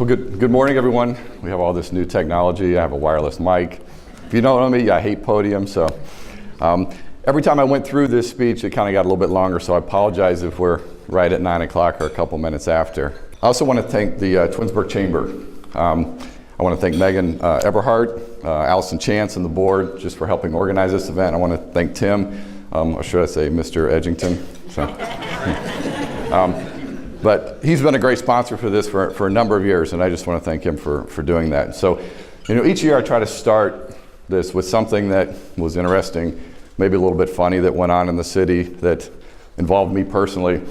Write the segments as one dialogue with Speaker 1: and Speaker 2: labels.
Speaker 1: Well, good morning, everyone. We have all this new technology. I have a wireless mic. If you don't know me, I hate podiums. So every time I went through this speech, it kind of got a little bit longer. So I apologize if we're right at 9 o'clock or a couple minutes after. I also want to thank the Twinsburg Chamber. I want to thank Megan Eberhardt, Allison Chance, and the board just for helping organize this event. I want to thank Tim, or should I say Mr. Edgington. So. But he's been a great sponsor for this for a number of years, and I just want to thank him for doing that. So, each year I try to start this with something that was interesting, maybe a little bit funny that went on in the city that involved me personally.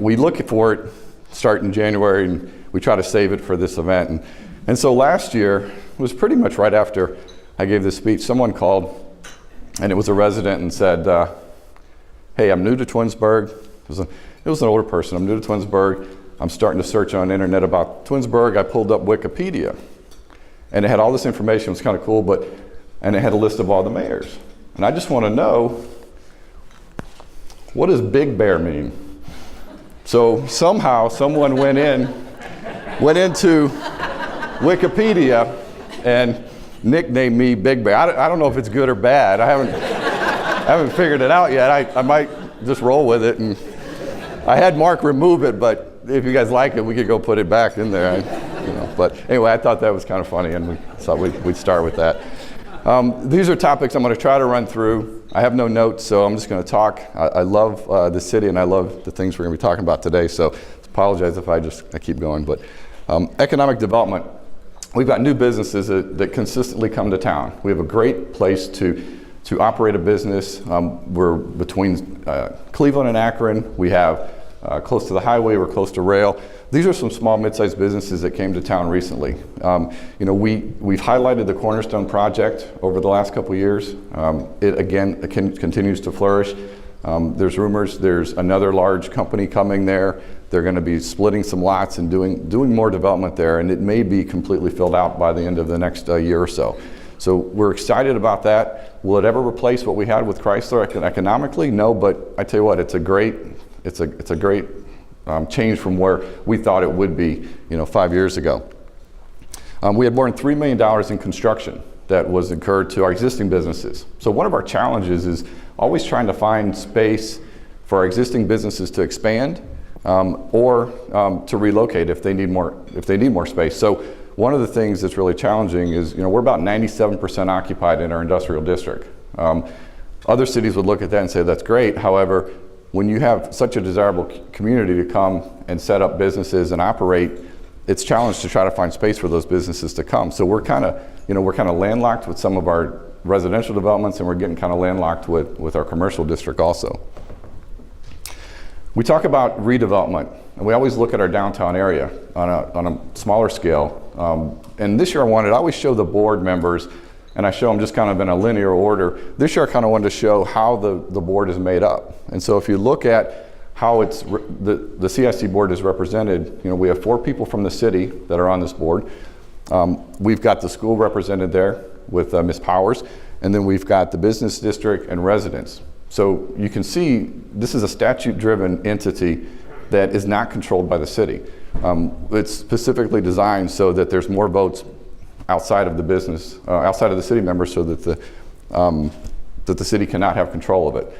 Speaker 1: We look for it, start in January, and we try to save it for this event. And so last year was pretty much right after I gave this speech. Someone called, and it was a resident, and said, "Hey, I'm new to Twinsburg." It was an older person. "I'm new to Twinsburg. I'm starting to search on the internet about Twinsburg. I pulled up Wikipedia, and it had all this information. It was kind of cool, and it had a list of all the mayors. And I just want to know, what does Big Bear mean?" So somehow someone went into Wikipedia and nicknamed me Big Bear. I don't know if it's good or bad. I haven't figured it out yet. I might just roll with it. And I had Mark remove it, but if you guys like it, we could go put it back in there. But anyway, I thought that was kind of funny, and we thought we'd start with that. These are topics I'm going to try to run through. I have no notes, so I'm just going to talk. I love the city, and I love the things we're going to be talking about today, so apologize if I keep going. But economic development. We've got new businesses that consistently come to town. We have a great place to operate a business. We're between Cleveland and Akron. We have close to the highway, we're close to rail. These are some small, mid-sized businesses that came to town recently. We've highlighted the Cornerstone project over the last couple of years. It continues to flourish. There's rumors there's another large company coming there. They're going to be splitting some lots and doing more development there, and it may be completely filled out by the end of the next year or so. So we're excited about that. Will it ever replace what we had with Chrysler economically? No, but I tell you what, it's a great change from where we thought it would be, 5 years ago. We had more than $3 million in construction that was incurred to our existing businesses. So one of our challenges is always trying to find space for our existing businesses to expand or to relocate if they need more space. So one of the things that's really challenging is, we're about 97% occupied in our industrial district. Other cities would look at that and say that's great. However, when you have such a desirable community to come and set up businesses and operate, it's challenged to try to find space for those businesses to come. So we're kind of landlocked with some of our residential developments, and we're getting kind of landlocked with our commercial district also. We talk about redevelopment, and we always look at our downtown area on a smaller scale. And this year I always show the board members, and I show them just kind of in a linear order. This year I kind of wanted to show how the board is made up. And so if you look at how the CIC board is represented, we have 4 people from the city that are on this board. We've got the school represented there with Ms. Powers, and then we've got the business district and residents. So you can see this is a statute-driven entity that is not controlled by the city. It's specifically designed so that there's more votes outside of the business, outside of the city members, so that the city cannot have control of it.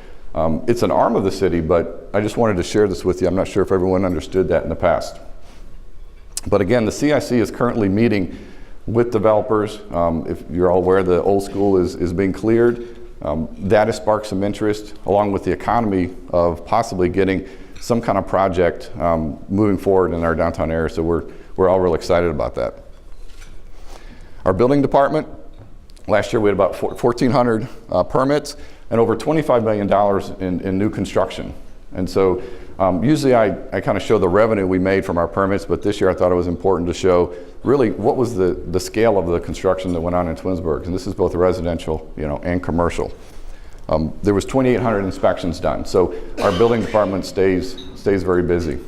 Speaker 1: It's an arm of the city, but I just wanted to share this with you. I'm not sure if everyone understood that in the past. But again, the CIC is currently meeting with developers. If you're all aware, the old school is being cleared. That has sparked some interest, along with the economy of possibly getting some kind of project moving forward in our downtown area. So we're all real excited about that. Our building department, last year we had about 1,400 permits and over $25 million in new construction. And so usually I kind of show the revenue we made from our permits, but this year I thought it was important to show really what was the scale of the construction that went on in Twinsburg. And this is both residential, and commercial. There was 2,800 inspections done. So our building department stays very busy.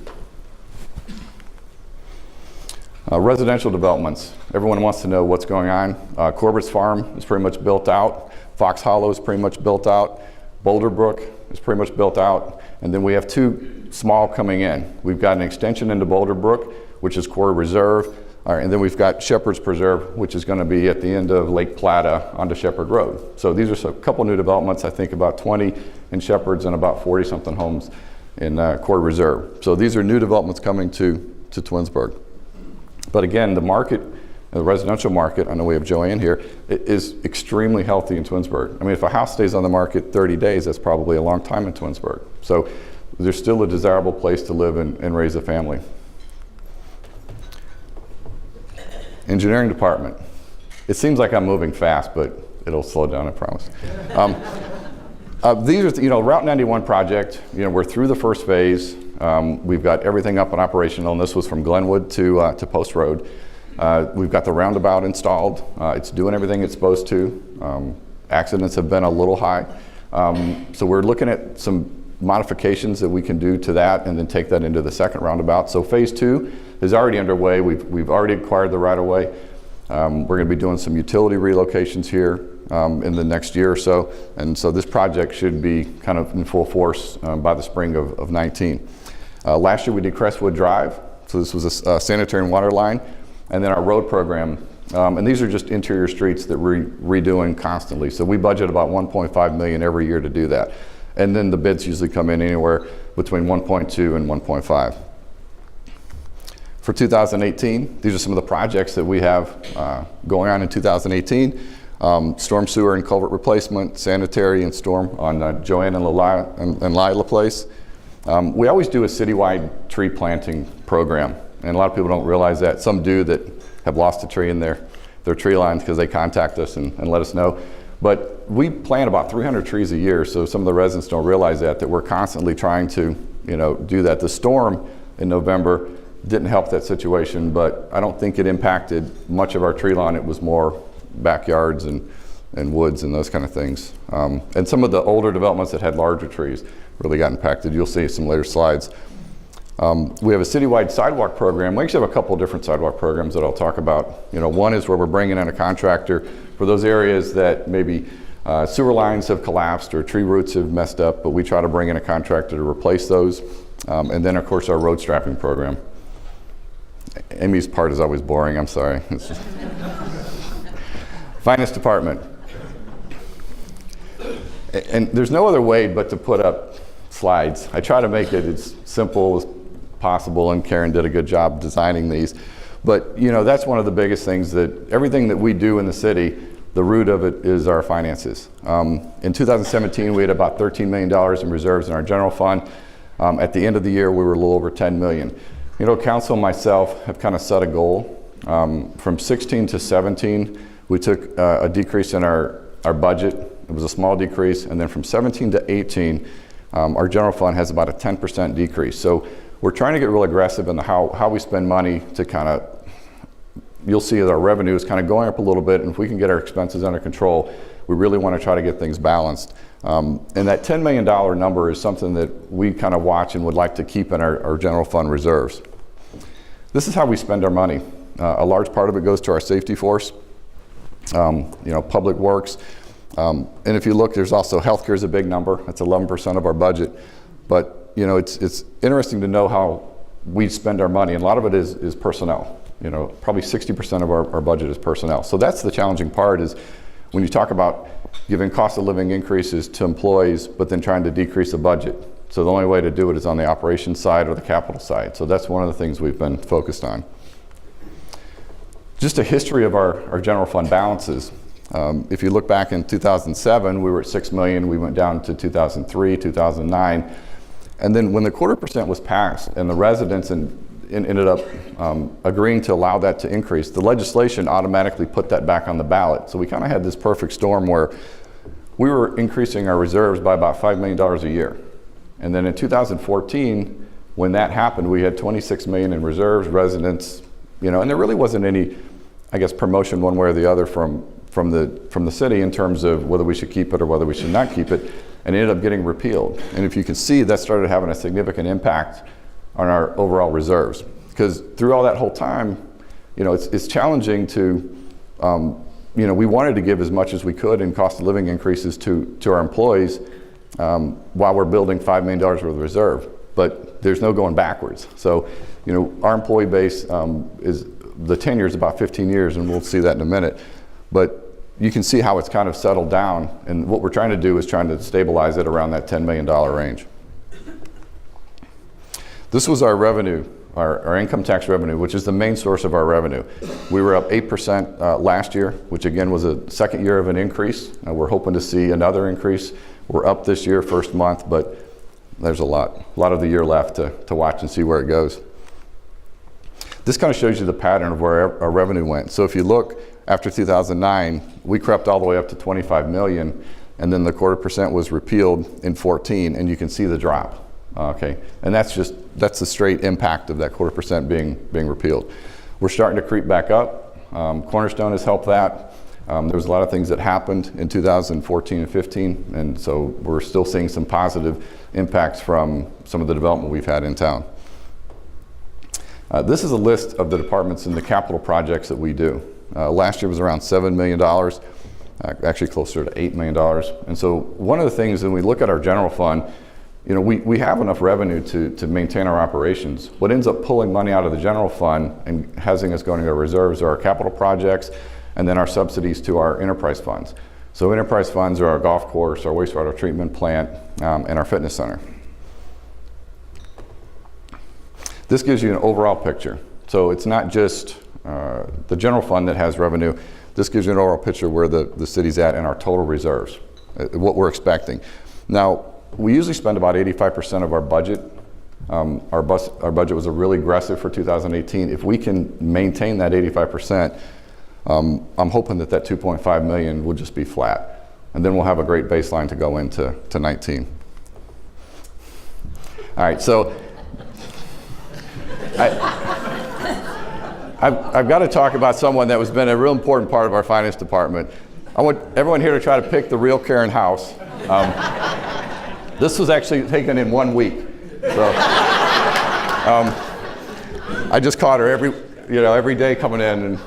Speaker 1: Residential developments. Everyone wants to know what's going on. Corbett's Farm is pretty much built out. Fox Hollow is pretty much built out. Boulder Brook is pretty much built out. And then we have 2 small coming in. We've got an extension into Boulder Brook, which is core reserve. All right, and then we've got Shepherd's Preserve, which is going to be at the end of Lake Plata onto Shepherd Road. So these are a couple new developments, I think about 20 in Shepherd's and about 40-something homes in Core Reserve. So these are new developments coming to Twinsburg. But again, the market, the residential market, I know we have Joanne here, it is extremely healthy in Twinsburg. I mean, if a house stays on the market 30 days, that's probably a long time in Twinsburg. So there's still a desirable place to live and raise a family. Engineering department. It seems like I'm moving fast, but it'll slow down, I promise. These are, Route 91 project. We're through the first phase. We've got everything up and operational, and this was from Glenwood to Post Road. We've got the roundabout installed. It's doing everything it's supposed to. Accidents have been a little high. So we're looking at some modifications that we can do to that and then take that into the second roundabout. So phase 2 is already underway. We've already acquired the right of way. We're going to be doing some utility relocations here in the next year or so. And so this project should be kind of in full force by the spring of 19. Last year we did Crestwood Drive. So this was a sanitary and water line. And then our road program. And these are just interior streets that we're redoing constantly. So we budget about $1.5 million every year to do that. And then the bids usually come in anywhere between 1.2 and 1.5. For 2018, these are some of the projects that we have going on in 2018. Storm sewer and culvert replacement, sanitary and storm on Joanne and Lila Place. We always do a citywide tree planting program, and a lot of people don't realize that. Some do that have lost a tree in their tree lines because they contact us and let us know. But we plant about 300 trees a year, so some of the residents don't realize that we're constantly trying to, do that. The storm in November didn't help that situation, but I don't think it impacted much of our tree line. It was more backyards and woods and those kind of things. And some of the older developments that had larger trees really got impacted. You'll see some later slides. We have a citywide sidewalk program. We actually have a couple of different sidewalk programs that I'll talk about. One is where we're bringing in a contractor for those areas that maybe sewer lines have collapsed or tree roots have messed up, but we try to bring in a contractor to replace those. And then, of course, our road strapping program. Amy's part is always boring, I'm sorry. Finance department. And there's no other way but to put up slides. I try to make it as simple as possible, and Karen did a good job designing these. But that's one of the biggest things, that everything that we do in the city, the root of it is our finances. In 2017, we had about $13 million in reserves in our general fund. At the end of the year, we were a little over $10 million. Council and myself have kind of set a goal. From 16 to 17, we took a decrease in our budget. It was a small decrease. And then from 17 to 18, our general fund has about a 10% decrease. So we're trying to get real aggressive in how we spend money to kind of, you'll see that our revenue is kind of going up a little bit, and if we can get our expenses under control, we really want to try to get things balanced. And that $10 million number is something that we kind of watch and would like to keep in our general fund reserves. This is how we spend our money. A large part of it goes to our safety force, public works. And if you look, there's also healthcare is a big number. That's 11% of our budget. But it's interesting to know how we spend our money, and a lot of it is personnel. Probably 60% of our budget is personnel. So that's the challenging part, is when you talk about giving cost of living increases to employees, but then trying to decrease the budget. So the only way to do it is on the operations side or the capital side. So that's one of the things we've been focused on. Just a history of our general fund balances. If you look back in 2007, we were at $6 million. We went down to 2003, 2009. And then when the 0.25% was passed and the residents ended up agreeing to allow that to increase, the legislation automatically put that back on the ballot. So we kind of had this perfect storm where we were increasing our reserves by about $5 million a year. And then in 2014, when that happened, we had $26 million in reserves, residents, and there really wasn't any, promotion one way or the other from the city in terms of whether we should keep it or whether we should not keep it, and it ended up getting repealed. And if you can see, that started having a significant impact on our overall reserves. Because through all that whole time, it's challenging to, we wanted to give as much as we could in cost of living increases to our employees while we're building $5 million worth of reserve. But there's no going backwards. So, our employee base is the tenure is about 15 years, and we'll see that in a minute. But you can see how it's kind of settled down, and what we're trying to do is trying to stabilize it around that $10 million range. This was our revenue, our income tax revenue, which is the main source of our revenue. We were up 8% last year, which again was a second year of an increase. We're hoping to see another increase. We're up this year, first month, but there's a lot of the year left to watch and see where it goes. This kind of shows you the pattern of where our revenue went. So if you look after 2009, we crept all the way up to 25 million, and then the 0.25% was repealed in 14, and you can see the drop. Okay, and that's the straight impact of that 0.25% being repealed. We're starting to creep back up. Cornerstone has helped that. There was a lot of things that happened in 2014 and 15, and so we're still seeing some positive impacts from some of the development we've had in town. This is a list of the departments and the capital projects that we do. Last year was around $7 million, actually closer to $8 million. And so one of the things when we look at our general fund, you know, we have enough revenue to maintain our operations. What ends up pulling money out of the general fund and having us going to our reserves are our capital projects and then our subsidies to our enterprise funds. So enterprise funds are our golf course, our wastewater treatment plant, and our fitness center. This gives you an overall picture. So it's not just the general fund that has revenue. This gives you an overall picture where the city's at in our total reserves, what we're expecting. Now, we usually spend about 85% of our budget. Our budget was really aggressive for 2018. If we can maintain that 85%, I'm hoping that 2.5 million will just be flat. And then we'll have a great baseline to go into 19. All right, so I've got to talk about someone that has been a real important part of our finance department. I want everyone here to try to pick the real Karen House. This was actually taken in 1 week. So I just caught her every day coming in.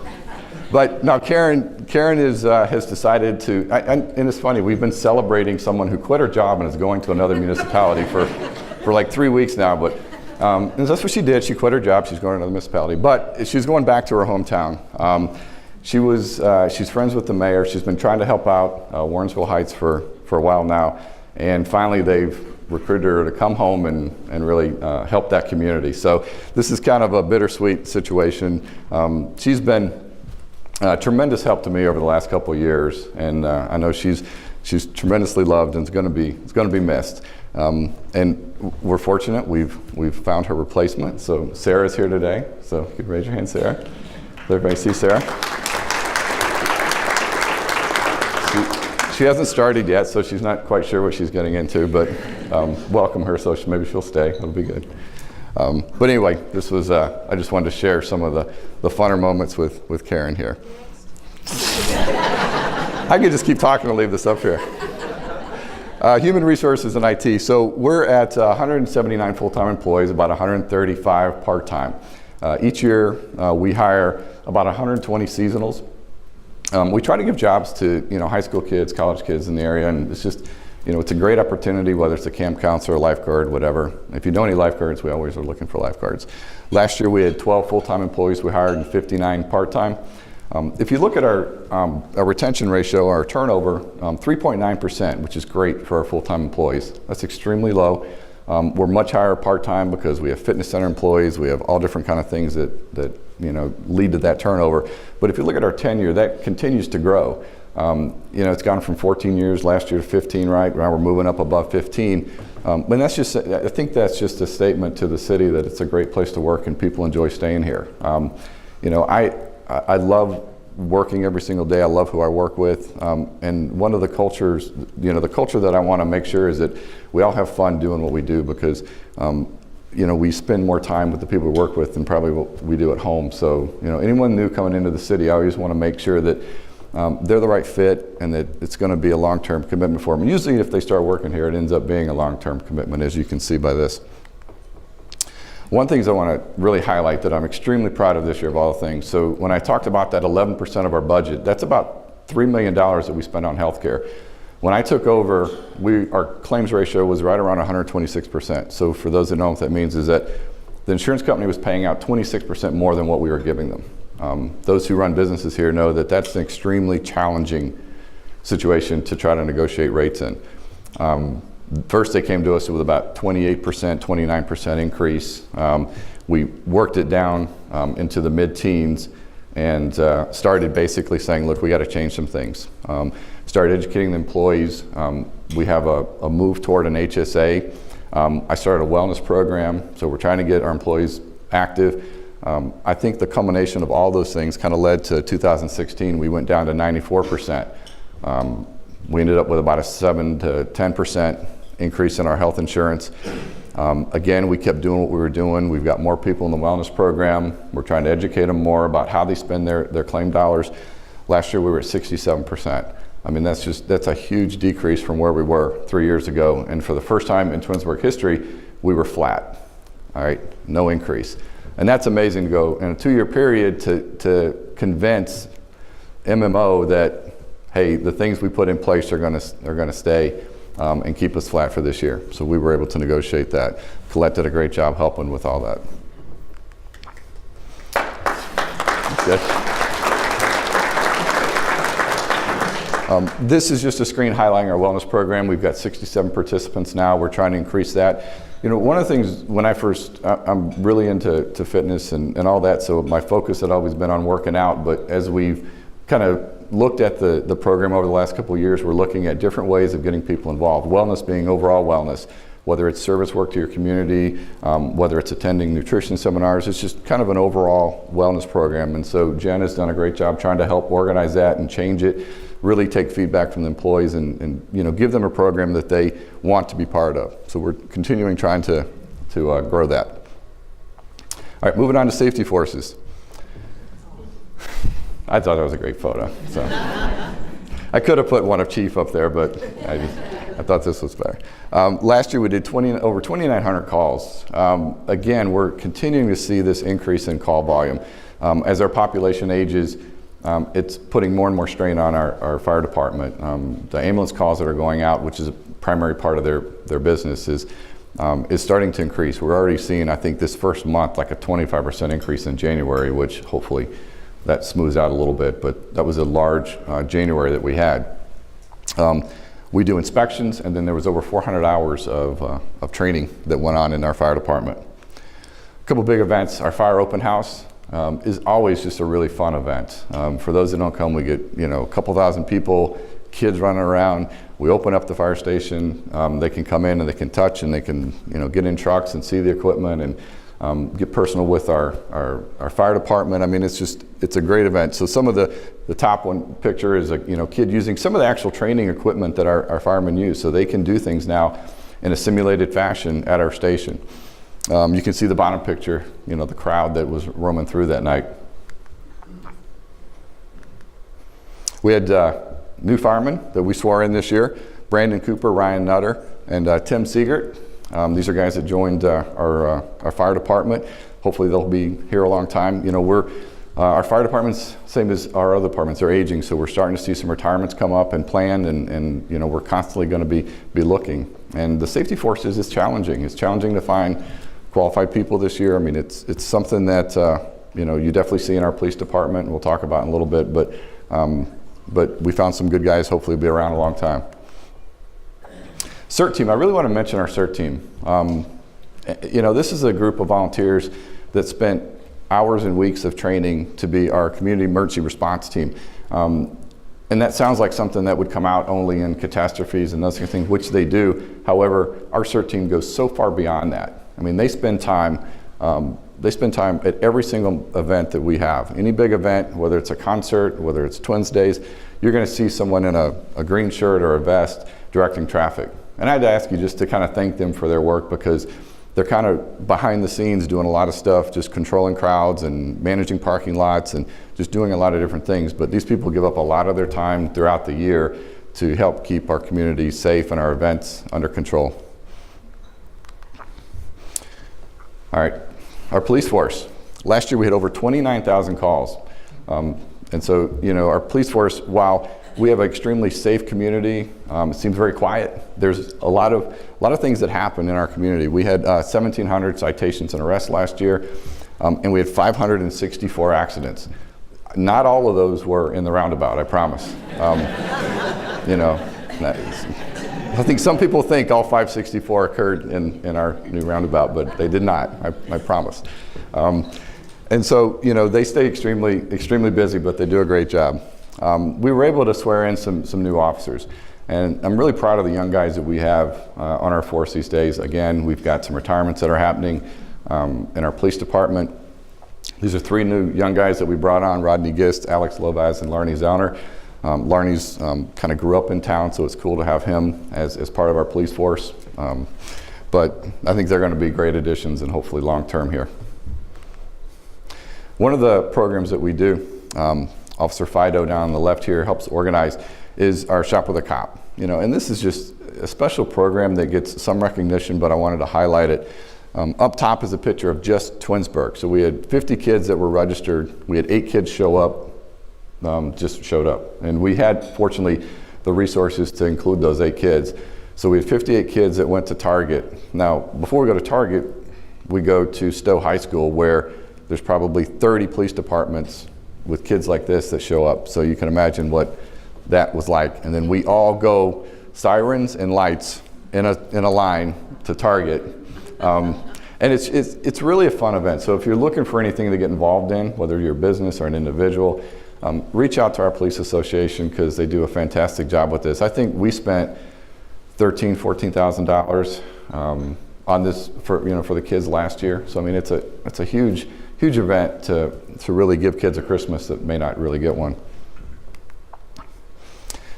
Speaker 1: But now Karen has decided to, and it's funny, we've been celebrating someone who quit her job and is going to another municipality for like 3 weeks now. But and that's what she did. She quit her job. She's going to another municipality. But she's going back to her hometown. She's friends with the mayor. She's been trying to help out Warrensville Heights for a while now. And finally, they've recruited her to come home and really help that community. So this is kind of a bittersweet situation. She's been tremendous help to me over the last couple of years, and I know she's tremendously loved and is going to be missed. And we're fortunate we've found her replacement. So Sarah's here today. So you could raise your hand, Sarah. Let everybody see Sarah. She hasn't started yet, so she's not quite sure what she's getting into, but welcome her, so maybe she'll stay. It'll be good. But anyway, this was, I just wanted to share some of the funner moments with Karen here. I could just keep talking and leave this up here. Human resources and IT. So we're at 179 full-time employees, about 135 part-time. Each year we hire about 120 seasonals. We try to give jobs to high school kids, college kids in the area, and it's just it's a great opportunity, whether it's a camp counselor, a lifeguard, whatever. If you know any lifeguards, we always are looking for lifeguards. Last year we had 12 full-time employees. We hired and 59 part-time. If you look at our retention ratio, our turnover, 3.9%, which is great for our full-time employees. That's extremely low. We're much higher part-time because we have fitness center employees. We have all different kind of things that lead to that turnover. But if you look at our tenure, that continues to grow. It's gone from 14 years last year to 15, right? Now we're moving up above 15. And I think that's just a statement to the city that it's a great place to work and people enjoy staying here. I love working every single day. I love who I work with. And one of the cultures, the culture that I want to make sure is that we all have fun doing what we do because, we spend more time with the people we work with than probably what we do at home. So, anyone new coming into the city, I always want to make sure that they're the right fit and that it's going to be a long-term commitment for them. And usually if they start working here, it ends up being a long-term commitment, as you can see by this. One thing I want to really highlight that I'm extremely proud of this year of all things. So when I talked about that 11% of our budget, that's about $3 million that we spend on healthcare. When I took over, our claims ratio was right around 126%. So for those that know what that means is that the insurance company was paying out 26% more than what we were giving them. Those who run businesses here know that that's an extremely challenging situation to try to negotiate rates in. First, they came to us with about 28%, 29% increase. We worked it down into the mid-teens and started basically saying, look, we got to change some things. Started educating the employees. We have a move toward an HSA. I started a wellness program, so we're trying to get our employees active. I think the combination of all those things kind of led to 2016. We went down to 94%. We ended up with about a 7 to 10% increase in our health insurance. Again, we kept doing what we were doing. We've got more people in the wellness program. We're trying to educate them more about how they spend their claim dollars. Last year we were at 67%. I mean, that's a huge decrease from where we were 3 years ago. And for the first time in Twinsburg history, we were flat. All right, no increase. And that's amazing to go in a 2-year period to convince MMO that, hey, the things we put in place are gonna stay and keep us flat for this year. So we were able to negotiate that. Colette did a great job helping with all that. Good. This is just a screen highlighting our wellness program. We've got 67 participants now. We're trying to increase that. You know, one of the things when I'm really into fitness and all that, so my focus had always been on working out, but as we've kind of looked at the program over the last couple of years, we're looking at different ways of getting people involved. Wellness being overall wellness, whether it's service work to your community, whether it's attending nutrition seminars, it's just kind of an overall wellness program. And so Jen has done a great job trying to help organize that and change it, really take feedback from the employees and you know, give them a program that they want to be part of. So we're continuing trying to grow that. All right, moving on to safety forces. I thought that was a great photo. So I could have put one of Chief up there, but I thought this was better. Last year we did over 2,900 calls. Again, we're continuing to see this increase in call volume. As our population ages, it's putting more and more strain on our fire department. The ambulance calls that are going out, which is a primary part of their business, is starting to increase. We're already seeing, I think, this first month, like a 25% increase in January, which hopefully that smooths out a little bit, but that was a large January that we had. We do inspections, and then there was over 400 hours of training that went on in our fire department. A couple big events. Our fire open house is always just a really fun event. For those that don't come, we get a couple thousand people, kids running around. We open up the fire station. They can come in and they can touch and they can get in trucks and see the equipment and get personal with our fire department. I mean, it's a great event. So some of the top one picture is a kid using some of the actual training equipment that our firemen use, so they can do things now in a simulated fashion at our station. You can see the bottom picture, the crowd that was roaming through that night. We had new firemen that we swore in this year: Brandon Cooper, Ryan Nutter, and Tim Siegert. These are guys that joined our fire department. Hopefully they'll be here a long time. Our fire department's same as our other departments. They're aging, so we're starting to see some retirements come up and planned, and we're constantly going to be looking. And the safety forces is challenging. It's challenging to find qualified people this year. I mean, it's something that you definitely see in our police department, and we'll talk about in a little bit. But we found some good guys. Hopefully, will be around a long time. CERT team. I really want to mention our CERT team. This is a group of volunteers that spent hours and weeks of training to be our community emergency response team. And that sounds like something that would come out only in catastrophes and those kind of things, which they do. However, our CERT team goes so far beyond that. I mean, they spend time at every single event that we have. Any big event, whether it's a concert, whether it's Twins Days, you're going to see someone in a green shirt or a vest directing traffic. And I had to ask you just to kind of thank them for their work, because they're kind of behind the scenes doing a lot of stuff, just controlling crowds and managing parking lots and just doing a lot of different things. But these people give up a lot of their time throughout the year to help keep our community safe and our events under control. All right, our police force. Last year we had over 29,000 calls. And so, our police force, while we have an extremely safe community, it seems very quiet. There's a lot of things that happen in our community. We had 1,700 citations and arrests last year, and we had 564 accidents. Not all of those were in the roundabout, I promise. You know, I think some people think all 564 occurred in our new roundabout, but they did not, I promise. And so, you know, they stay extremely busy, but they do a great job. We were able to swear in some new officers. And I'm really proud of the young guys that we have on our force these days. Again, we've got some retirements that are happening in our police department. These are 3 new young guys that we brought on: Rodney Gist, Alex Lovaz, and Larney Zellner. Larney's kind of grew up in town, so it's cool to have him as part of our police force. But I think they're going to be great additions and hopefully long-term here. One of the programs that we do, Officer Fido down on the left here helps organize, is our Shop with a Cop. You know, and this is just a special program that gets some recognition, but I wanted to highlight it. Up top is a picture of just Twinsburg. So we had 50 kids that were registered. We had 8 kids show up. Just showed up. And we had, fortunately, the resources to include those 8 kids. So we had 58 kids that went to Target. Now, before we go to Target, we go to Stowe High School, where there's probably 30 police departments with kids like this that show up. So you can imagine what that was like. And then we all go sirens and lights in a line to Target. And it's really a fun event. So if you're looking for anything to get involved in, whether you're a business or an individual, reach out to our police association, because they do a fantastic job with this. I think we spent $13,000, $14,000 on this for the kids last year. So I mean, it's a huge event to really give kids a Christmas that may not really get one.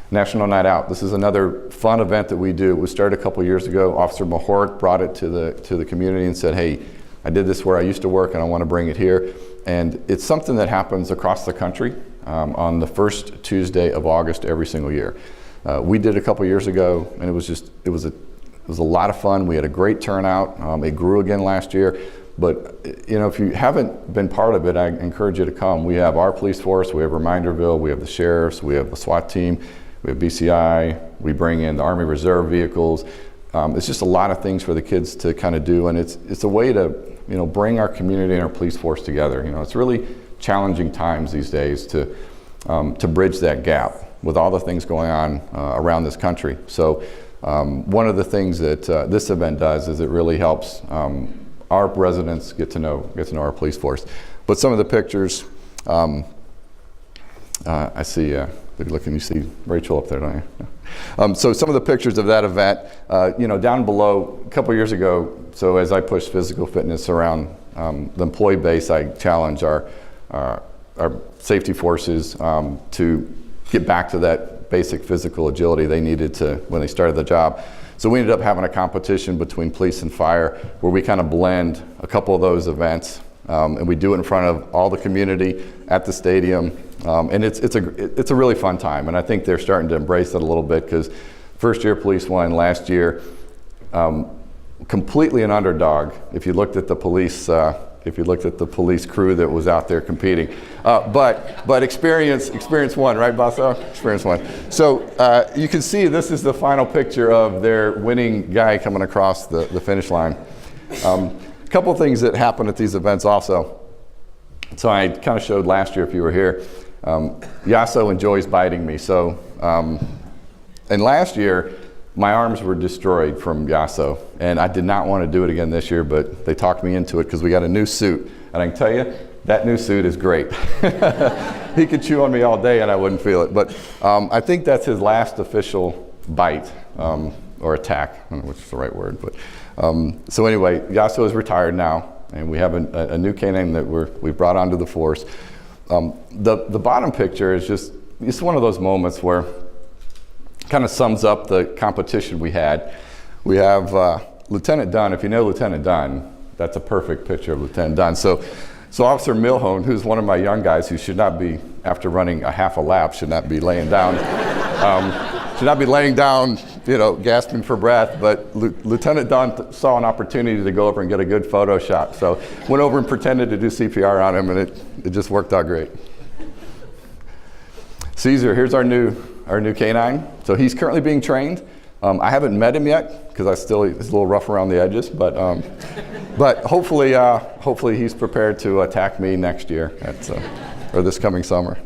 Speaker 1: National Night Out. This is another fun event that we do. We started a couple years ago. Officer Mahort brought it to the community and said, "Hey, I did this where I used to work, and I want to bring it here." And it's something that happens across the country on the first Tuesday of August every single year. We did it a couple years ago, and it was a lot of fun. We had a great turnout. It grew again last year. But you know, if you haven't been part of it, I encourage you to come. We have our police force, we have Reminderville, we have the sheriffs, we have the SWAT team, we have BCI, we bring in the Army Reserve vehicles. It's just a lot of things for the kids to kind of do, and it's a way to, you know, bring our community and our police force together. You know, it's really challenging times these days to bridge that gap with all the things going on around this country. So one of the things that this event does is it really helps our residents get to know our police force. But some of the pictures, I see, good looking, you see Rachel up there, don't you? So some of the pictures of that event, you know, down below, a couple years ago, so as I push physical fitness around the employee base, I challenge our safety forces to get back to that basic physical agility they needed to when they started the job. So we ended up having a competition between police and fire where we kind of blend a couple of those events, and we do it in front of all the community at the stadium, and it's a really fun time. And I think they're starting to embrace it a little bit, because first year police won last year, completely an underdog. If you looked at the police crew that was out there competing, but experience won, right, Basso? Experience won. So you can see this is the final picture of their winning guy coming across the finish line. A couple things that happen at these events also. So I kind of showed last year, if you were here, Yasso enjoys biting me. So, and last year, my arms were destroyed from Yasso, and I did not want to do it again this year, but they talked me into it because we got a new suit. And I can tell you, that new suit is great. He could chew on me all day and I wouldn't feel it. But I think that's his last official bite, or attack, I don't know which is the right word. But so anyway, Yasso is retired now, and we have a new canine that we've brought onto the force. The bottom picture is it's one of those moments where kind of sums up the competition we had. We have Lieutenant Dunn. If you know Lieutenant Dunn, that's a perfect picture of Lieutenant Dunn. So Officer Milhone, who's one of my young guys who should not be, after running a half a lap, should not be laying down, you know, gasping for breath. But Lieutenant Dunn saw an opportunity to go over and get a good photo shot. So went over and pretended to do CPR on him, and it just worked out great. Caesar, here's our new canine. So he's currently being trained. I haven't met him yet because he's a little rough around the edges, but hopefully he's prepared to attack me next year at or this coming summer.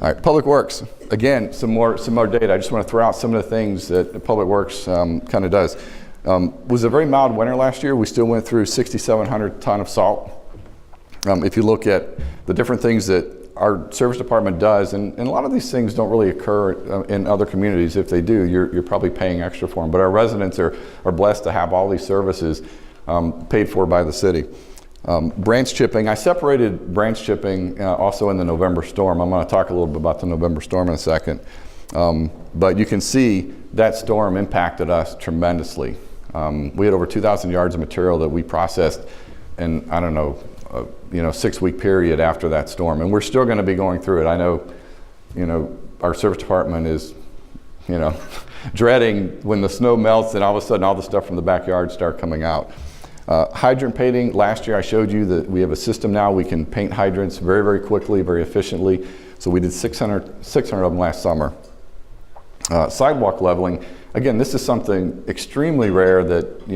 Speaker 1: All right, Public Works. Again, some more data. I just want to throw out some of the things that Public Works kind of does. Was a very mild winter last year. We still went through 6,700 ton of salt. If you look at the different things that our service department does, and a lot of these things don't really occur in other communities. If they do, you're probably paying extra for them. But our residents are blessed to have all these services paid for by the city. Branch chipping, I separated branch chipping also in the November storm. I'm going to talk a little bit about the November storm in a second. But you can see that storm impacted us tremendously. We had over 2,000 yards of material that we processed in, I don't know, 6-week period after that storm. And we're still going to be going through it. I know, our service department is, dreading when the snow melts and all of a sudden all the stuff from the backyard start coming out. Hydrant painting, last year I showed you that we have a system now. We can paint hydrants very, very quickly, very efficiently. So we did 600 of them last summer. Sidewalk leveling, again, this is something extremely rare that,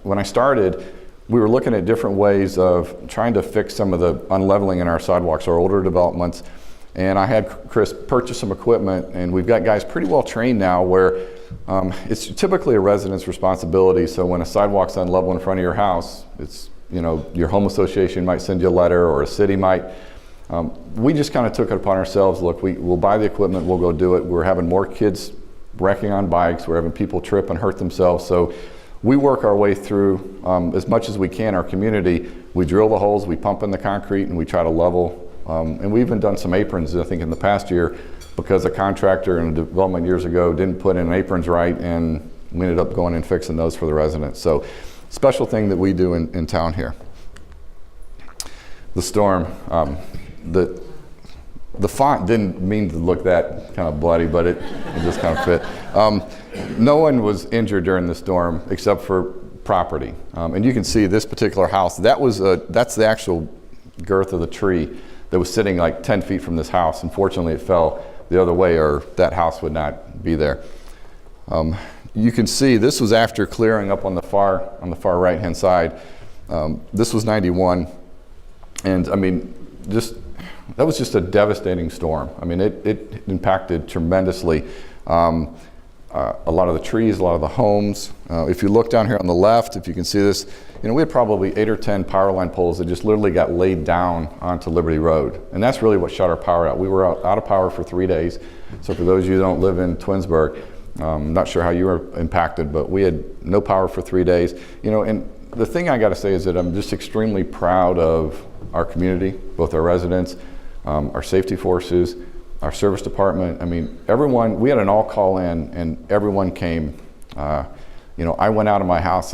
Speaker 1: when I started, we were looking at different ways of trying to fix some of the unleveling in our sidewalks, our older developments. And I had Chris purchase some equipment, and we've got guys pretty well trained now where it's typically a resident's responsibility. So when a sidewalk's unlevel in front of your house, it's, your home association might send you a letter or a city might. We just kind of took it upon ourselves. Look, we'll buy the equipment, we'll go do it. We're having more kids wrecking on bikes, we're having people trip and hurt themselves. So we work our way through as much as we can our community. We drill the holes, we pump in the concrete, and we try to level. And we even done some aprons, I think, in the past year because a contractor in a development years ago didn't put in aprons right, and we ended up going and fixing those for the residents. So special thing that we do in town here. The storm, the font didn't mean to look that kind of bloody, but it just kind of fit. No one was injured during the storm except for property. And you can see this particular house, that's the actual girth of the tree that was sitting like 10 feet from this house. Unfortunately, it fell the other way, or that house would not be there. You can see this was after clearing up on the far right-hand side. This was 91, and I mean, that was just a devastating storm. I mean, it impacted tremendously. A lot of the trees, a lot of the homes. If you look down here on the left, if you can see this, we had probably 8 or 10 power line poles that just literally got laid down onto Liberty Road. And that's really what shut our power out. We were out of power for 3 days. So for those of you who don't live in Twinsburg, I'm not sure how you were impacted, but we had no power for 3 days. And the thing I gotta say is that I'm just extremely proud of our community, both our residents, our safety forces, our service department. I mean, everyone, we had an all call in and everyone came. I went out of my house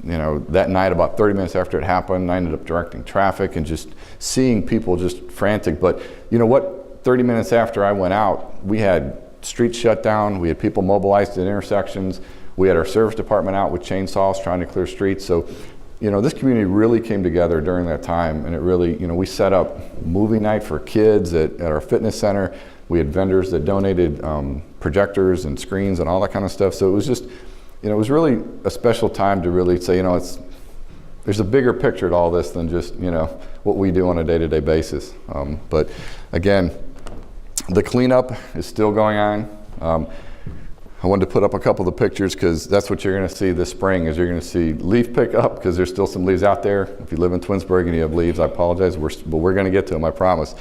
Speaker 1: that night about 30 minutes after it happened. I ended up directing traffic and just seeing people just frantic. But you know what, 30 minutes after I went out, we had streets shut down, we had people mobilized at intersections, we had our service department out with chainsaws trying to clear streets. So this community really came together during that time, and it really, we set up movie night for kids at our fitness center. We had vendors that donated projectors and screens and all that kind of stuff. So it was just, it was really a special time to really say, there's a bigger picture to all this than just, what we do on a day-to-day basis. But again, the cleanup is still going on. I wanted to put up a couple of the pictures because that's what you're going to see this spring. Is you're going to see leaf pickup because there's still some leaves out there. If you live in Twinsburg and you have leaves, I apologize, but we're going to get to them, I promise.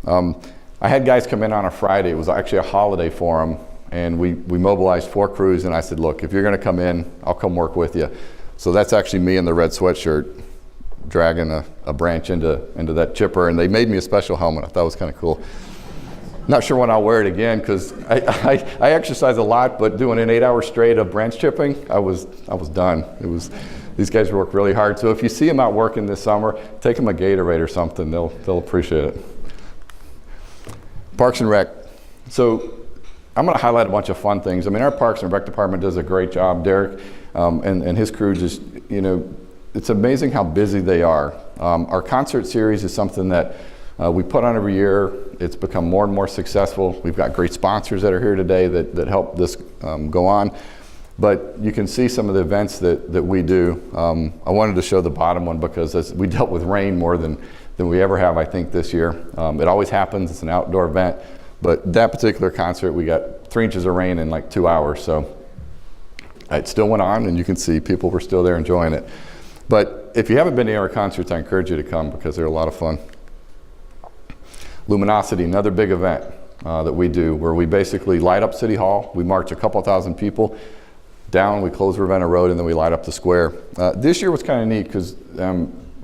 Speaker 1: I had guys come in on a Friday. It was actually a holiday for them, and we mobilized 4 crews, and I said, look, if you're going to come in, I'll come work with you. So that's actually me in the red sweatshirt dragging a branch into that chipper, and they made me a special helmet. I thought it was kind of cool. Not sure when I'll wear it again because I exercise a lot, but doing an 8-hour straight of branch chipping, I was done. These guys work really hard. So if you see them out working this summer, take them a Gatorade or something. They'll appreciate it. Parks and Rec. So I'm going to highlight a bunch of fun things. I mean, our Parks and Rec department does a great job. Derek and his crew just, it's amazing how busy they are. Our concert series is something that we put on every year. It's become more and more successful. We've got great sponsors that are here today that help this go on. But you can see some of the events that we do. I wanted to show the bottom one because we dealt with rain more than than we ever have, I think, this year. It always happens, it's an outdoor event, but that particular concert, we got 3 inches of rain in like 2 hours, so it still went on, and you can see people were still there enjoying it. But if you haven't been to our concerts, I encourage you to come because they're a lot of fun. Luminosity, another big event that we do, where we basically light up City Hall. We march a couple thousand people down, we close Ravenna Road, and then we light up the square. This year was kind of neat because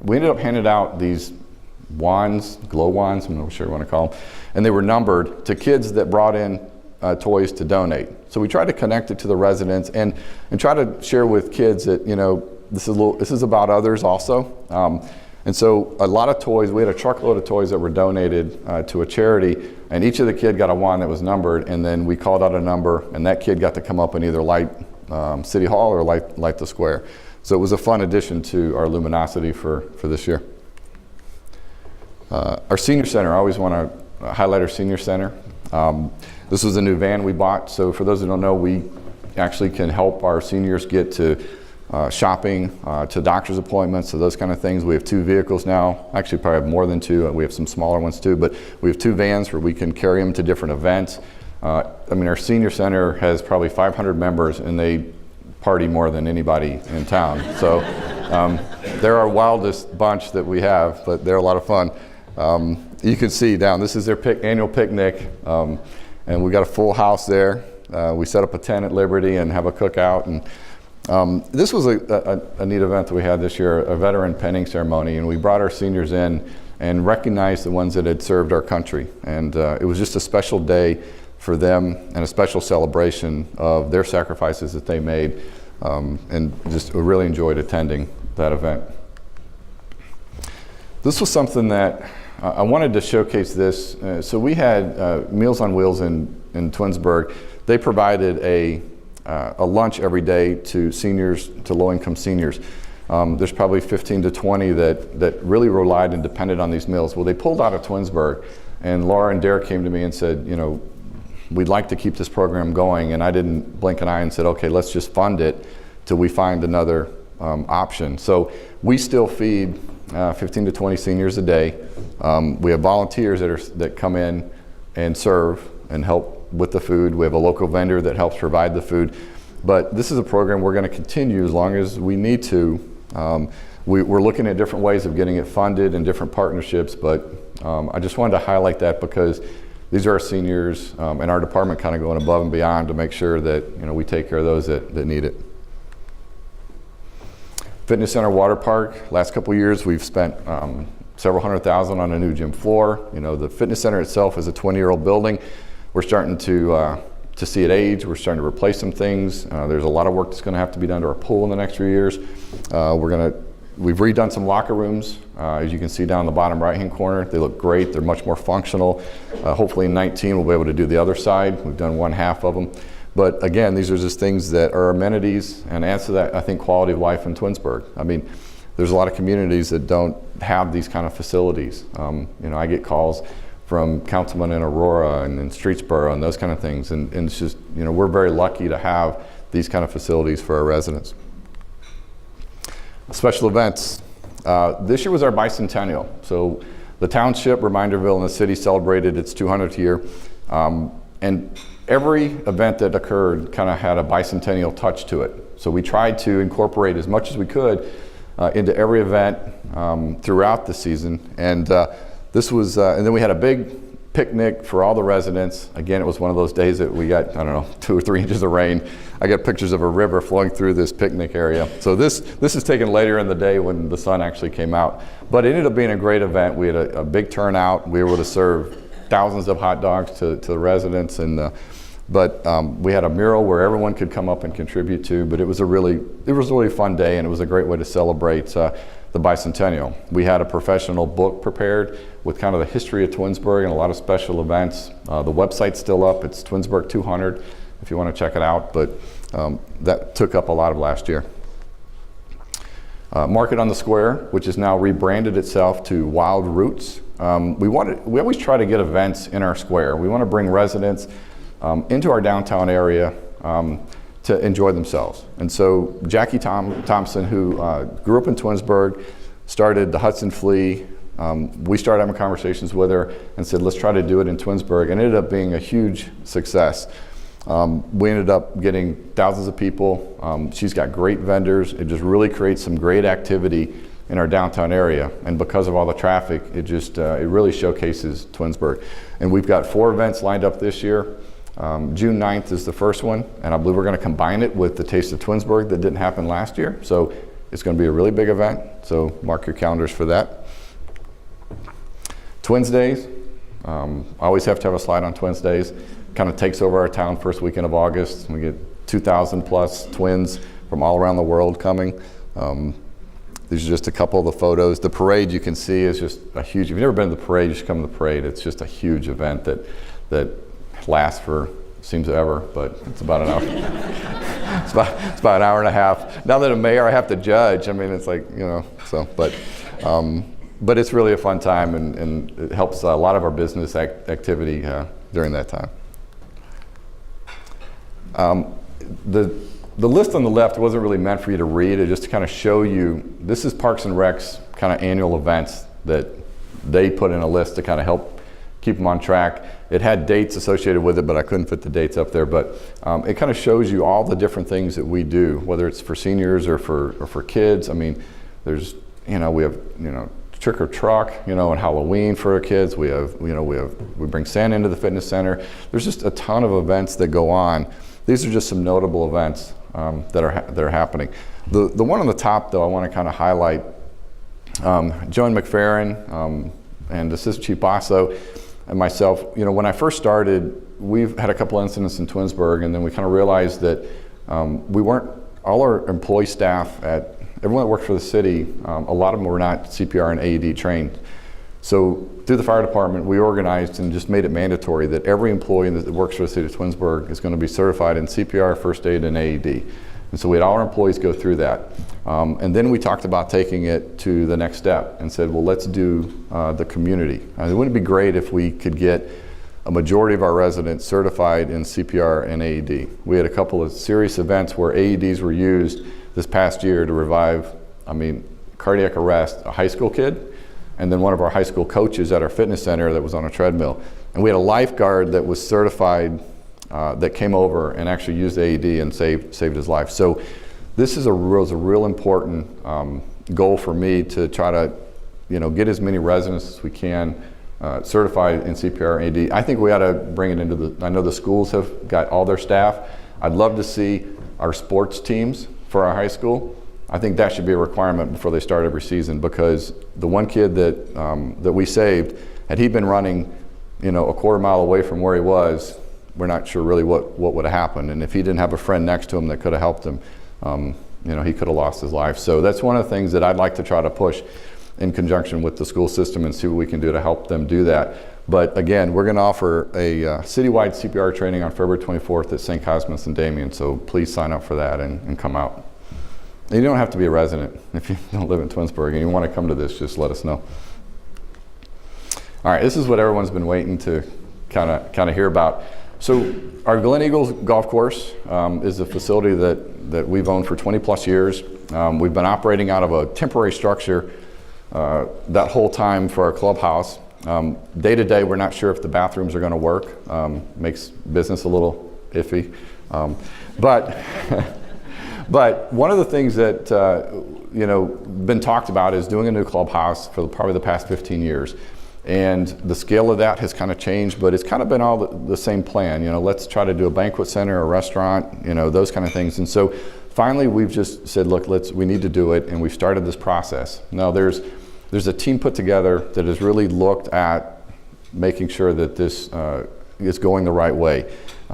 Speaker 1: we ended up handing out these wands, glow wands, I'm not sure what you want to call them, and they were numbered to kids that brought in toys to donate. So we tried to connect it to the residents and try to share with kids that, you know, this is about others also. And so a lot of toys, we had a truckload of toys that were donated to a charity, and each of the kid got a wand that was numbered, and then we called out a number, and that kid got to come up and either light City Hall or light the square. So it was a fun addition to our luminosity for this year. Our senior center, I always want to highlight our senior center. This was a new van we bought, so for those who don't know, we actually can help our seniors get to shopping, to doctor's appointments, so those kind of things. We have 2 vehicles now, actually probably have more than 2, we have some smaller ones too, but we have 2 vans where we can carry them to different events. I mean, our senior center has probably 500 members, and they party more than anybody in town. So they're our wildest bunch that we have, but they're a lot of fun. You can see down, this is their annual picnic, and we got a full house there. We set up a tent at Liberty and have a cookout. And this was a neat event that we had this year, a veteran penning ceremony, and we brought our seniors in and recognized the ones that had served our country. And it was just a special day for them and a special celebration of their sacrifices that they made, and just really enjoyed attending that event. This was something that I wanted to showcase this. So we had Meals on Wheels in Twinsburg. They provided a lunch every day to seniors, to low-income seniors. There's probably 15 to 20 that really relied and depended on these meals. Well, they pulled out of Twinsburg, and Laura and Derek came to me and said, you know, we'd like to keep this program going, and I didn't blink an eye and said, okay, let's just fund it till we find another option. So we still feed 15 to 20 seniors a day. We have volunteers that come in and serve and help with the food. We have a local vendor that helps provide the food. But this is a program we're going to continue as long as we need to. We're looking at different ways of getting it funded and different partnerships, but I just wanted to highlight that because these are our seniors, and our department kind of going above and beyond to make sure that, you know, we take care of those that need it. Fitness Center Water Park, last couple of years we've spent several $100,000 on a new gym floor. You know, the fitness center itself is a 20-year-old building. We're starting to see it age. We're starting to replace some things. There's a lot of work that's going to have to be done to our pool in the next few years. We've redone some locker rooms, as you can see down in the bottom right-hand corner. They look great. They're much more functional. Hopefully in 19 we'll be able to do the other side. We've done one half of them. But again, these are just things that are amenities and adds to that, I think, quality of life in Twinsburg. I mean, there's a lot of communities that don't have these kind of facilities. You know, I get calls from councilmen in Aurora and in Streetsboro and those kind of things. And it's just, you know, we're very lucky to have these kind of facilities for our residents. Special events. This year was our bicentennial. So the township, Reminderville, and the city celebrated its 200th year. And every event that occurred kind of had a bicentennial touch to it. So we tried to incorporate as much as we could into every event throughout the season. And this was, and then we had a big picnic for all the residents. Again, it was one of those days that we got, I don't know, 2 or 3 inches of rain. I got pictures of a river flowing through this picnic area. So this is taken later in the day when the sun actually came out. But it ended up being a great event. We had a big turnout. We were able to serve thousands of hot dogs to the residents. And but we had a mural where everyone could come up and contribute to. But it was a really fun day, and it was a great way to celebrate the bicentennial. We had a professional book prepared with kind of the history of Twinsburg and a lot of special events. The website's still up. It's Twinsburg 200 if you want to check it out, but that took up a lot of last year. Market on the Square, which has now rebranded itself to Wild Roots. We always try to get events in our square. We want to bring residents into our downtown area to enjoy themselves. And so Jackie Thompson, who grew up in Twinsburg, started the Hudson Flea we started having conversations with her and said, let's try to do it in Twinsburg, and it ended up being a huge success. We ended up getting thousands of people. She's got great vendors. It just really creates some great activity in our downtown area, and because of all the traffic, it really showcases Twinsburg. And we've got 4 events lined up this year. June 9th is the first one, and I believe we're going to combine it with the Taste of Twinsburg that didn't happen last year. So it's going to be a really big event, so mark your calendars for that. Twins Days, I always have to have a slide on Twins Days. Kind of takes over our town first weekend of August. We get 2,000 plus twins from all around the world coming. These are just a couple of the photos. The parade you can see is just a huge, if you've never been to the parade, you should come to the parade. It's just a huge event that lasts for, seems ever, but it's about an hour. it's about an hour and a half. Now that I'm mayor, I have to judge. I mean, it's like, so, but it's really a fun time, and it helps a lot of our business activity during that time. The list on the left wasn't really meant for you to read. It just to kind of show you, this is Parks and Rec's kind of annual events that they put in a list to kind of help keep them on track. It had dates associated with it, but I couldn't fit the dates up there. But it kind of shows you all the different things that we do, whether it's for seniors or for kids. I mean, there's, we have, trick or truck, and Halloween for our kids. We bring Santa into the fitness center. There's just a ton of events that go on. These are just some notable events that are happening. The one on the top, though, I want to kind of highlight. Joan McFerrin and Assistant Chief Basso and myself, when I first started, we've had a couple incidents in Twinsburg, and then we kind of realized that all our employee staff everyone that worked for the city, a lot of them were not CPR and AED trained. So through the fire department, we organized and just made it mandatory that every employee that works for the city of Twinsburg is going to be certified in CPR, first aid, and AED. And so we had all our employees go through that. And then we talked about taking it to the next step and said, well, let's do the community. Wouldn't it be great if we could get a majority of our residents certified in CPR and AED? We had a couple of serious events where AEDs were used this past year to revive, cardiac arrest, a high school kid, and then one of our high school coaches at our fitness center that was on a treadmill. And we had a lifeguard that was certified that came over and actually used AED and saved his life. So this was a real important goal for me to try to get as many residents as we can certified in CPR and AED. I think we ought to bring it into I know the schools have got all their staff. I'd love to see our sports teams for our high school. I think that should be a requirement before they start every season, because the one kid that we saved, had he been running, a quarter mile away from where he was, we're not sure really what would have happened. And if he didn't have a friend next to him that could have helped him, he could have lost his life. So that's one of the things that I'd like to try to push in conjunction with the school system and see what we can do to help them do that. But again, we're going to offer a citywide CPR training on February 24th at St. Cosmas and Damien. So please sign up for that and come out. And you don't have to be a resident if you don't live in Twinsburg and you want to come to this, just let us know. All right, this is what everyone's been waiting to kind of hear about. So our Glen Eagles Golf Course is a facility that we've owned for 20 plus years. We've been operating out of a temporary structure that whole time for our clubhouse. Day to day, we're not sure if the bathrooms are going to work. Makes business a little iffy. But one of the things that been talked about is doing a new clubhouse for probably the past 15 years. And the scale of that has kind of changed, but it's kind of been all the same plan. Let's try to do a banquet center, a restaurant, those kind of things. And so finally, we've just said, look, we need to do it, and we've started this process. Now, there's a team put together that has really looked at making sure that this is going the right way.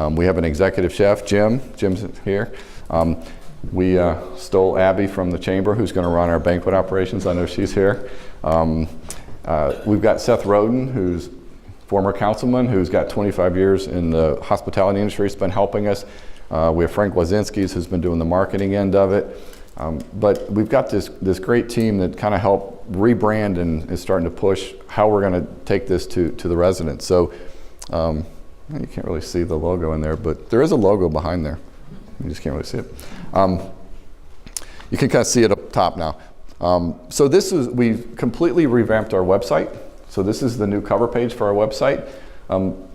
Speaker 1: We have an executive chef, Jim. Jim's here. We stole Abby from the chamber, who's going to run our banquet operations. I know she's here. We've got Seth Roden, who's former councilman, who's got 25 years in the hospitality industry. He's been helping us. We have Frank Wazinski's, who's been doing the marketing end of it. But we've got this great team that kind of helped rebrand and is starting to push how we're going to take this to the residents. So you can't really see the logo in there, but there is a logo behind there. You just can't really see it. You can kind of see it up top now. So we've completely revamped our website. So this is the new cover page for our website.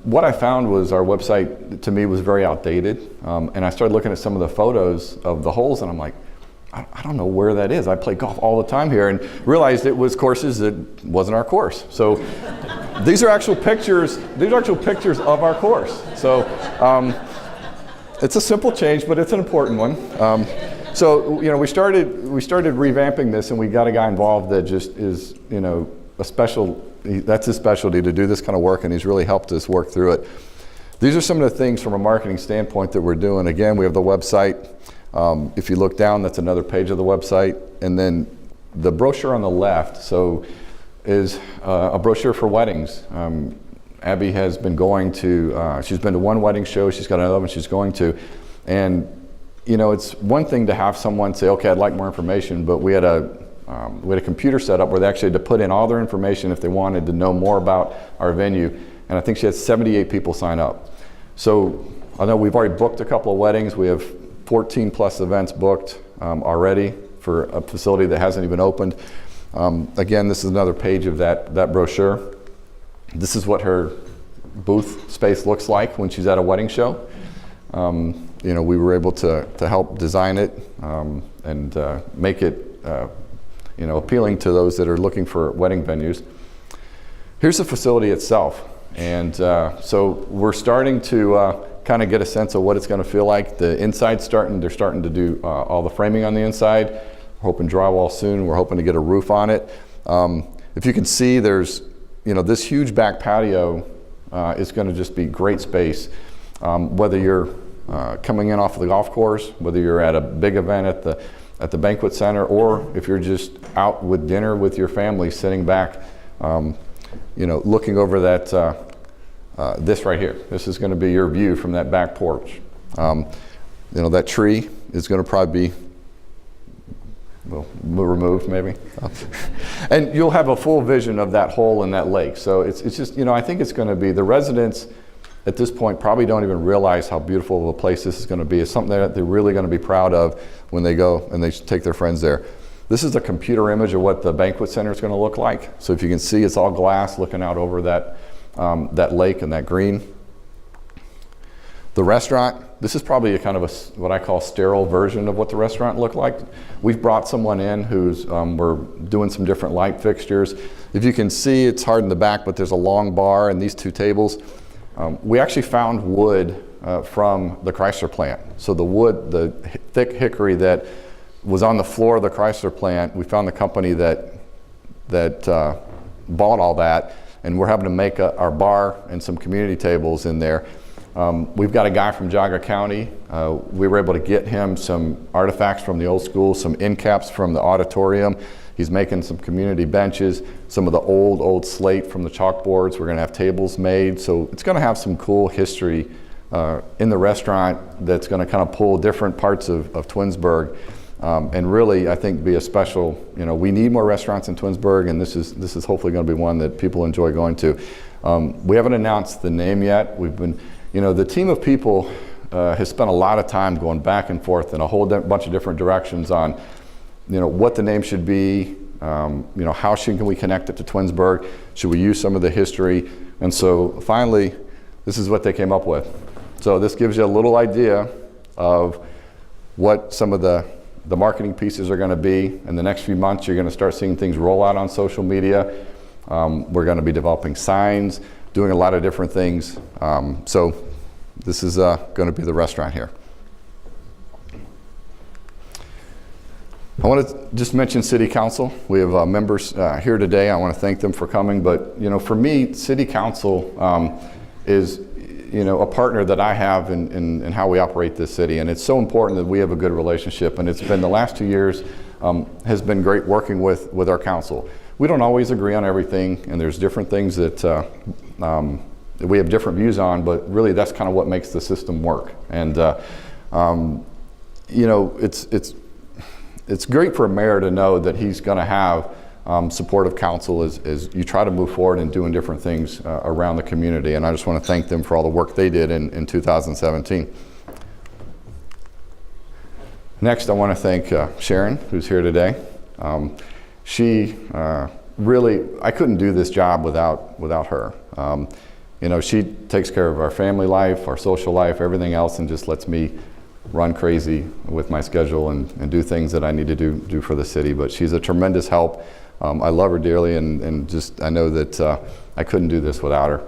Speaker 1: What I found was our website, to me, was very outdated. And I started looking at some of the photos of the holes, and I'm like, I don't know where that is. I play golf all the time here, and realized it was courses that wasn't our course. So these are actual pictures. These are actual pictures of our course. So it's a simple change, but it's an important one. So we started revamping this, and we got a guy involved that just is that's his specialty, to do this kind of work, and he's really helped us work through it. These are some of the things from a marketing standpoint that we're doing. Again, we have the website. If you look down, that's another page of the website, and then the brochure on the left is a brochure for weddings. Abby has been going to, she's been to one wedding show, she's got another one she's going to, and it's one thing to have someone say, okay, I'd like more information, but we had a computer set up where they actually had to put in all their information if they wanted to know more about our venue, and I think she had 78 people sign up. So I know we've already booked a couple of weddings. We have 14 plus events booked already for a facility that hasn't even opened. Again, this is another page of that brochure. This is what her booth space looks like when she's at a wedding show. We were able to help design it and make it appealing to those that are looking for wedding venues. Here's the facility itself. And so we're starting to kind of get a sense of what it's going to feel like. The inside's they're starting to do all the framing on the inside. We're hoping drywall soon. We're hoping to get a roof on it. If you can see, there's, this huge back patio is going to just be great space. Whether you're coming in off of the golf course, whether you're at a big event at the banquet center, or if you're just out with dinner with your family, sitting back, looking over that, this right here. This is going to be your view from that back porch. That tree is going to probably be removed maybe. And you'll have a full vision of that hole in that lake. So it's just, I think it's going to be, the residents at this point probably don't even realize how beautiful of a place this is going to be. It's something that they're really going to be proud of when they go and they take their friends there. This is a computer image of what the banquet center is going to look like. So if you can see, it's all glass looking out over that lake and that green. The restaurant, this is probably a kind of what I call sterile version of what the restaurant looked like. We've brought someone in who's, we're doing some different light fixtures. If you can see, it's hard in the back, but there's a long bar and these two tables. We actually found wood from the Chrysler plant. So the wood, the thick hickory that was on the floor of the Chrysler plant, we found the company that bought all that, and we're having to make our bar and some community tables in there. We've got a guy from Jaga County. We were able to get him some artifacts from the old school, some end caps from the auditorium. He's making some community benches, some of the old slate from the chalkboards. We're going to have tables made. So it's going to have some cool history in the restaurant that's going to kind of pull different parts of Twinsburg. And really, I think, be a special, we need more restaurants in Twinsburg, and this is hopefully going to be one that people enjoy going to. We haven't announced the name yet. We've been, the team of people has spent a lot of time going back and forth in a whole bunch of different directions on, what the name should be, how can we connect it to Twinsburg? Should we use some of the history? And so finally, this is what they came up with. So this gives you a little idea of what some of the marketing pieces are going to be. In the next few months, you're going to start seeing things roll out on social media. We're going to be developing signs, doing a lot of different things. So this is going to be the restaurant here. I want to just mention City Council. We have members here today. I want to thank them for coming. But for me, City Council is a partner that I have in how we operate this city, and it's so important that we have a good relationship. And it's been the last 2 years has been great working with our council. We don't always agree on everything, and there's different things that we have different views on. But really, that's kind of what makes the system work. And it's great for a mayor to know that he's going to have supportive council as you try to move forward and doing different things around the community. And I just want to thank them for all the work they did in 2017. Next, I want to thank Sharon, who's here today. she really, I couldn't do this job without her. You know, she takes care of our family life, our social life, everything else, and just lets me run crazy with my schedule and do things that I need to do for the city. But she's a tremendous help. I love her dearly, and just I know that I couldn't do this without her.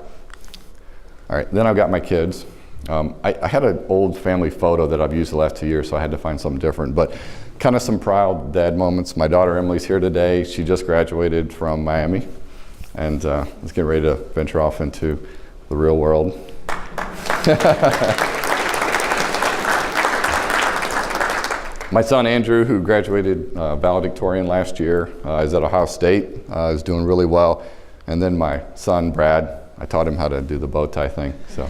Speaker 1: All right, then I've got my kids. I had an old family photo that I've used the last 2 years, so I had to find something different. But kind of some proud dad moments. My daughter Emily's here today. She just graduated from Miami, and is getting ready to venture off into the real world. My son Andrew, who graduated valedictorian last year, is at Ohio State, is doing really well. And then my son Brad, I taught him how to do the bow tie thing. So,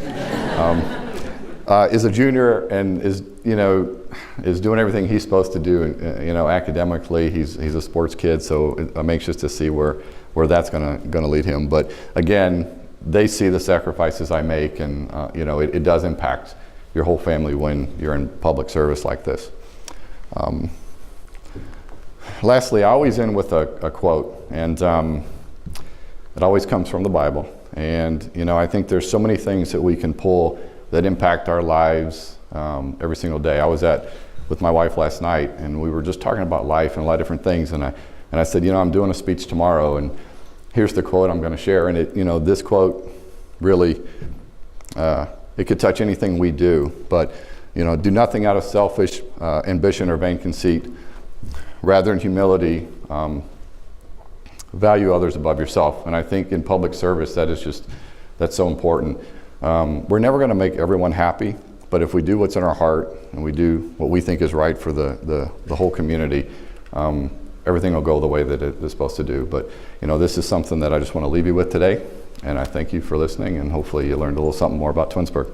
Speaker 1: is a junior and is doing everything he's supposed to do. Academically, he's a sports kid. So I'm anxious to see where that's gonna lead him. But again, they see the sacrifices I make, and it does impact your whole family when you're in public service like this. Lastly, I always end with a quote, and it always comes from the Bible. And I think there's so many things that we can pull that impact our lives every single day. I was with my wife last night, and we were just talking about life and a lot of different things. And I said, I'm doing a speech tomorrow, and here's the quote I'm going to share. And this quote really, it could touch anything we do. But do nothing out of selfish ambition or vain conceit. Rather, in humility, value others above yourself. And I think in public service, that's so important. We're never going to make everyone happy, but if we do what's in our heart and we do what we think is right for the whole community, everything will go the way that it is supposed to do. But this is something that I just want to leave you with today. And I thank you for listening, and hopefully you learned a little something more about Twinsburg.